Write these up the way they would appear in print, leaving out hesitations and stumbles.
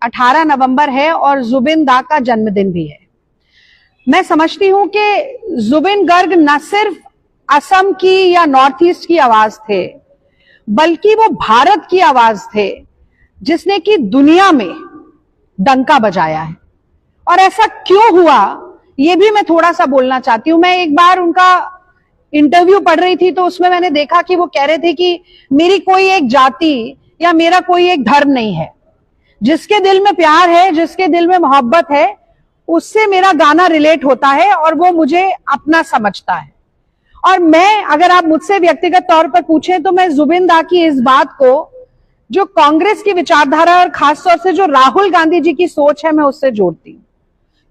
18 नवंबर है और जुबिन दा का जन्मदिन भी है। मैं समझती हूं कि जुबिन गर्ग न सिर्फ असम की या नॉर्थ ईस्ट की आवाज थे, बल्कि वो भारत की आवाज थे जिसने कि दुनिया में डंका बजाया है। और ऐसा क्यों हुआ, ये भी मैं थोड़ा सा बोलना चाहती हूं। मैं एक बार उनका इंटरव्यू पढ़ रही थी तो उसमें मैंने देखा कि वो कह रहे थे कि मेरी कोई एक जाति या मेरा कोई एक धर्म नहीं है, जिसके दिल में प्यार है, जिसके दिल में मोहब्बत है, उससे मेरा गाना रिलेट होता है और वो मुझे अपना समझता है। और मैं, अगर आप मुझसे व्यक्तिगत तौर पर पूछें तो मैं जुबिन दा की इस बात को, जो कांग्रेस की विचारधारा और खासतौर से जो राहुल गांधी जी की सोच है, मैं उससे जोड़ती हूं,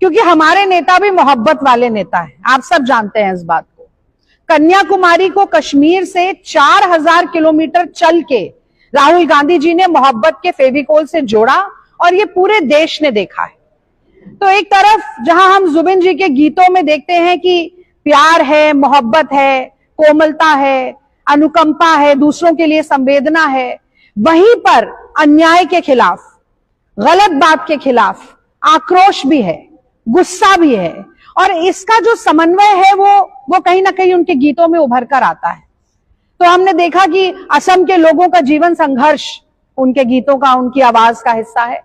क्योंकि हमारे नेता भी मोहब्बत वाले नेता हैं। आप सब जानते हैं इस बात को। कन्याकुमारी को कश्मीर से 4000 किलोमीटर चल के राहुल गांधी जी ने मोहब्बत के फेविकोल से जोड़ा और ये पूरे देश ने देखा है। तो एक तरफ जहां हम जुबिन जी के गीतों में देखते हैं कि प्यार है, मोहब्बत है, कोमलता है, अनुकंपा है, दूसरों के लिए संवेदना है, वहीं पर अन्याय के खिलाफ, गलत बात के खिलाफ आक्रोश भी है, गुस्सा भी है। और इसका जो समन्वय है वो कहीं ना कहीं उनके गीतों में उभर कर आता है। तो हमने देखा कि असम के लोगों का जीवन संघर्ष उनके गीतों का, उनकी आवाज का हिस्सा है।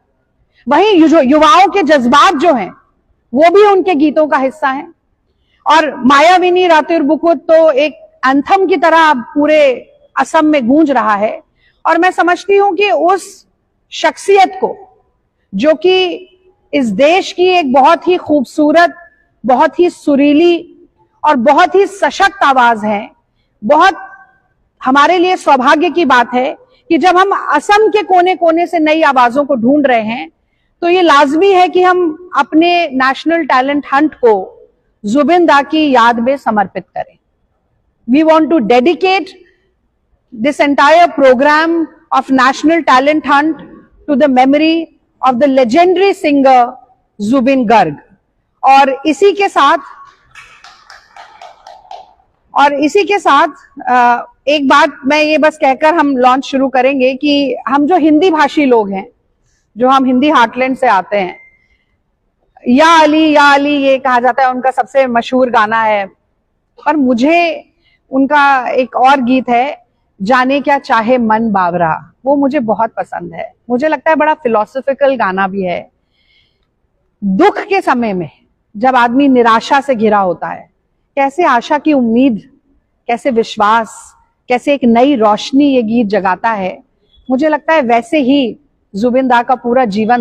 वहीं जो युवाओं के जज्बात जो हैं वो भी उनके गीतों का हिस्सा है। और मायाविनी रातुर बुकुत तो एक एंथम की तरह पूरे असम में गूंज रहा है। और मैं समझती हूं कि उस शख्सियत को, जो कि इस देश की एक बहुत ही खूबसूरत, बहुत ही सुरीली और बहुत ही सशक्त आवाज है, बहुत हमारे लिए सौभाग्य की बात है कि जब हम असम के कोने कोने से नई आवाजों को ढूंढ रहे हैं तो ये लाजमी है कि हम अपने नेशनल टैलेंट हंट को जुबिन दा की याद में समर्पित करें। We want to dedicate this entire programme of national talent hunt to the memory of the legendary singer Zubeen Garg. और इसी के साथ एक बात मैं ये बस कहकर हम लॉन्च शुरू करेंगे कि हम जो हिंदी भाषी लोग हैं, जो हम हिंदी हार्टलैंड से आते हैं, या अली ये कहा जाता है, उनका सबसे मशहूर गाना है। पर मुझे उनका एक और गीत है, जाने क्या चाहे मन बावरा, वो मुझे बहुत पसंद है। मुझे लगता है बड़ा फिलोसॉफिकल गाना भी है। दुख के समय में जब आदमी निराशा से घिरा होता है, कैसे आशा की उम्मीद, कैसे विश्वास, कैसे एक नई रोशनी ये गीत जगाता है। मुझे लगता है वैसे ही जुबिन दा का पूरा जीवन